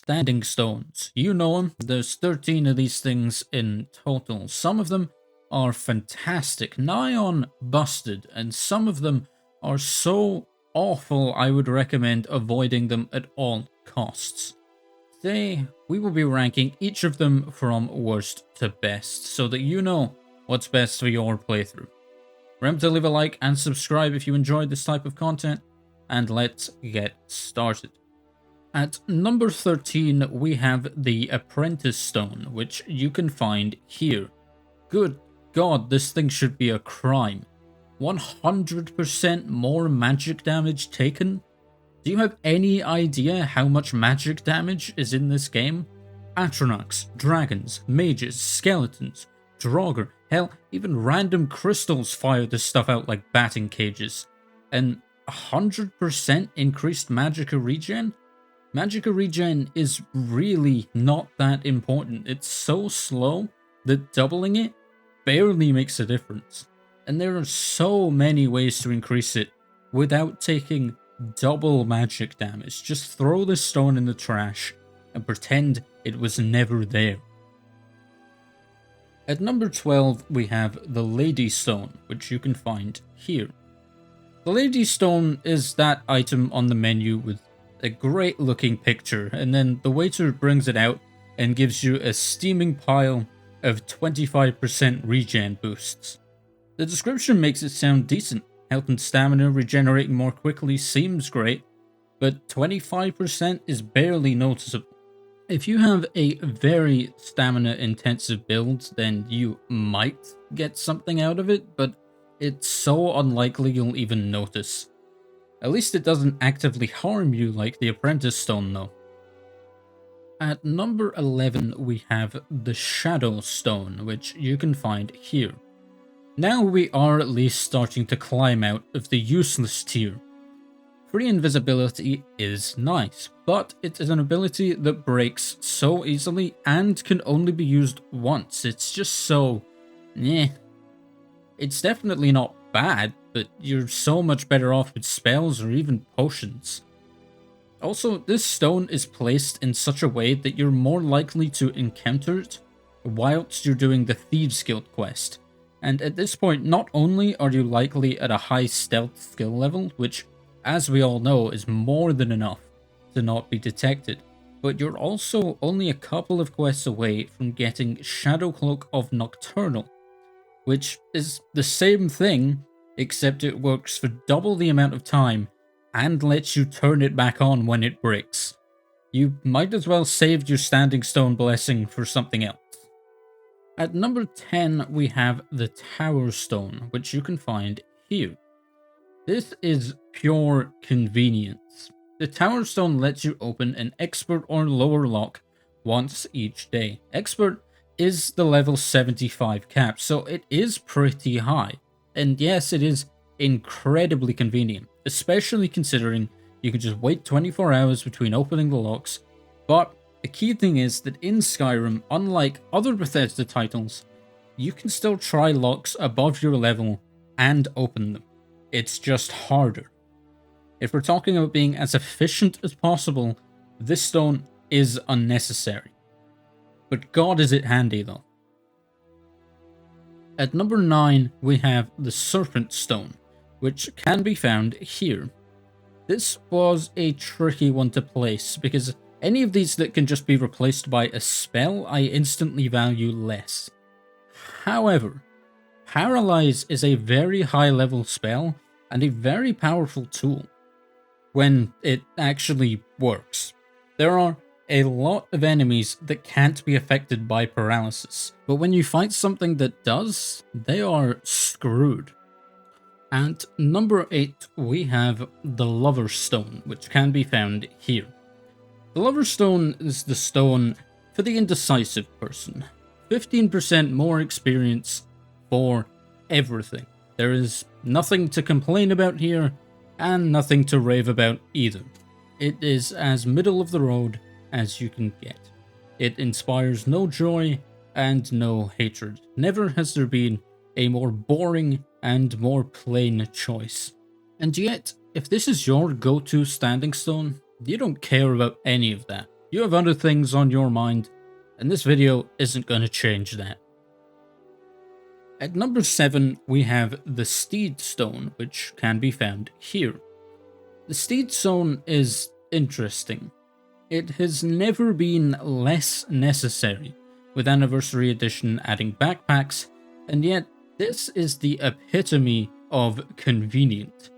standing stones. You know them. There's 13 of these things in total. Some of them are fantastic, nigh on busted, and some of them are so awful I would recommend avoiding them at all costs. Today, we will be ranking each of them from worst to best, so that you know what's best for your playthrough. Remember to leave a like and subscribe if you enjoyed this type of content, and let's get started. At number 13, we have the Apprentice Stone, which you can find here. Good God, this thing should be a crime. 100% more magic damage taken? Do you have any idea how much magic damage is in this game? Atronachs, dragons, mages, skeletons, Draugr, hell, even random crystals fire this stuff out like batting cages. And 100% increased magicka regen? Magicka regen is really not that important. It's so slow that doubling it barely makes a difference. And there are so many ways to increase it without taking double magic damage. Just throw this stone in the trash and pretend it was never there. At number 12, we have the Lady Stone, which you can find here. The Lady Stone is that item on the menu with a great looking picture, and then the waiter brings it out and gives you a steaming pile of 25% regen boosts. The description makes it sound decent. Health and stamina regenerating more quickly seems great, but 25% is barely noticeable. If you have a very stamina intensive build, then you might get something out of it, but it's so unlikely you'll even notice. At least it doesn't actively harm you like the Apprentice Stone though. At number 11, we have the Shadow Stone, which you can find here. Now we are at least starting to climb out of the useless tier. Free invisibility is nice, but it is an ability that breaks so easily and can only be used once. It's just so... It's definitely not bad, but you're so much better off with spells or even potions. Also, this stone is placed in such a way that you're more likely to encounter it whilst you're doing the Thieves Guild quest. And at this point, not only are you likely at a high stealth skill level, which, as we all know, is more than enough to not be detected, but you're also only a couple of quests away from getting Shadow Cloak of Nocturnal, which is the same thing, except it works for double the amount of time and lets you turn it back on when it breaks. You might as well save your Standing Stone Blessing for something else. At number 10, we have the Tower Stone, which you can find here. This is pure convenience. The Tower Stone lets you open an Expert or lower lock once each day. Expert is the level 75 cap, so it is pretty high. And yes, it is incredibly convenient, especially considering you can just wait 24 hours between opening the locks. But the key thing is that in Skyrim, unlike other Bethesda titles, you can still try locks above your level and open them. It's just harder. If we're talking about being as efficient as possible, this stone is unnecessary. But God is it handy though. At number 9, we have the Serpent Stone, which can be found here. This was a tricky one to place, because any of these that can just be replaced by a spell, I instantly value less. However, Paralyze is a very high level spell and a very powerful tool when it actually works. There are a lot of enemies that can't be affected by paralysis, but when you fight something that does, they are screwed. At number 8, we have the Lover's Stone, which can be found here. The Lover's Stone is the stone for the indecisive person. 15% more experience for everything. There is nothing to complain about here, and nothing to rave about either. It is as middle of the road as you can get. It inspires no joy and no hatred. Never has there been a more boring and more plain choice. And yet, if this is your go-to standing stone, you don't care about any of that. You have other things on your mind, and this video isn't going to change that. At number 7, we have the Steed Stone, which can be found here. The Steed Stone is interesting. It has never been less necessary, with Anniversary Edition adding backpacks, and yet this is the epitome of convenient.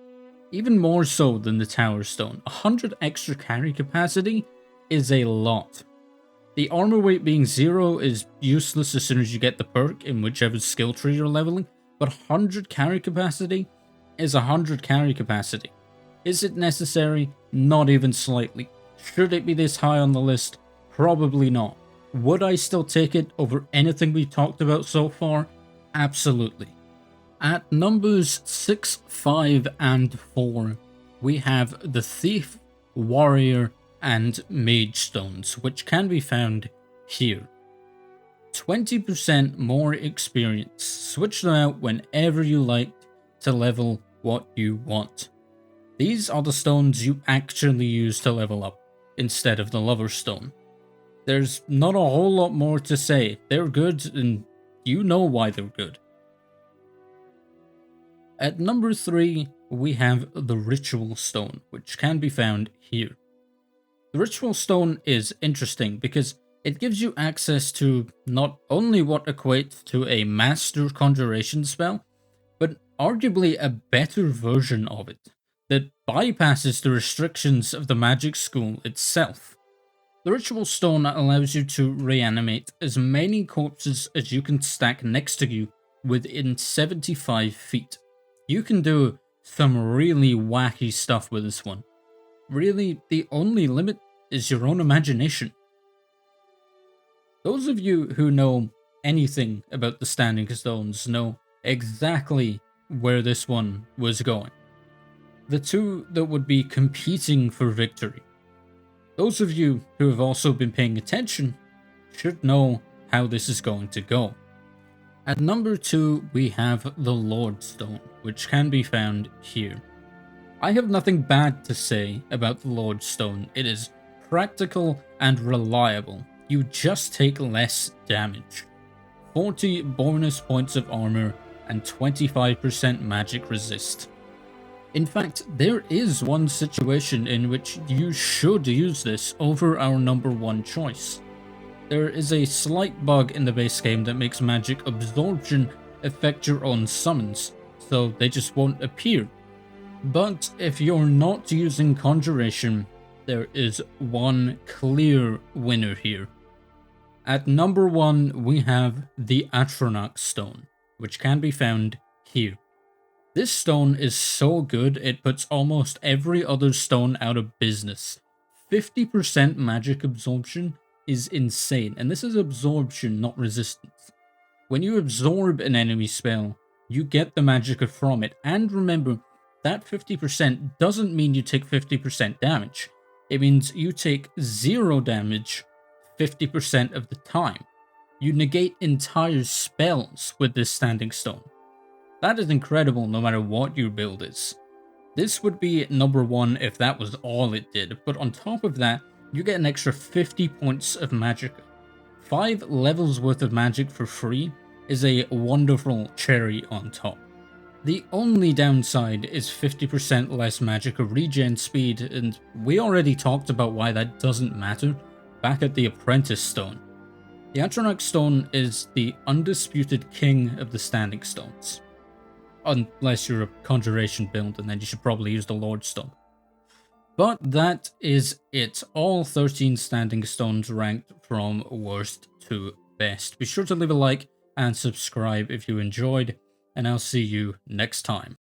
Even more so than the Tower Stone. 100 extra carry capacity is a lot. The armor weight being 0 is useless as soon as you get the perk in whichever skill tree you're leveling, but 100 carry capacity is 100 carry capacity. Is it necessary? Not even slightly. Should it be this high on the list? Probably not. Would I still take it over anything we've talked about so far? Absolutely. At numbers 6, 5, and 4, we have the Thief, Warrior, and Mage Stones, which can be found here. 20% more experience. Switch them out whenever you like to level what you want. These are the stones you actually use to level up, instead of the Lover's Stone. There's not a whole lot more to say. They're good, and you know why they're good. At number 3, we have the Ritual Stone, which can be found here. The Ritual Stone is interesting because it gives you access to not only what equates to a master conjuration spell, but arguably a better version of it that bypasses the restrictions of the magic school itself. The Ritual Stone allows you to reanimate as many corpses as you can stack next to you within 75 feet. You can do some really wacky stuff with this one. Really, the only limit is your own imagination. Those of you who know anything about the Standing Stones know exactly where this one was going. The two that would be competing for victory. Those of you who have also been paying attention should know how this is going to go. At number 2, we have the Lord Stone, which can be found here. I have nothing bad to say about the Lord Stone. It is practical and reliable. You just take less damage. 40 bonus points of armor and 25% magic resist. In fact, there is one situation in which you should use this over our number 1 choice. There is a slight bug in the base game that makes magic absorption affect your own summons, so they just won't appear. But if you're not using conjuration, there is one clear winner here. At number 1, we have the Atronach Stone, which can be found here. This stone is so good, it puts almost every other stone out of business. 50% magic absorption is insane, and this is absorption, not resistance. When you absorb an enemy spell, you get the magicka from it, and remember, that 50% doesn't mean you take 50% damage. It means you take 0 damage 50% of the time. You negate entire spells with this Standing Stone. That is incredible no matter what your build is. This would be number 1 if that was all it did, but on top of that, you get an extra 50 points of magicka. 5 levels worth of magic for free is a wonderful cherry on top. The only downside is 50% less magicka regen speed, and we already talked about why that doesn't matter back at the Apprentice Stone. The Atronach Stone is the undisputed king of the Standing Stones. Unless you're a conjuration build, and then you should probably use the Lord Stone. But that is it. All 13 Standing Stones ranked from worst to best. Be sure to leave a like and subscribe if you enjoyed, and I'll see you next time.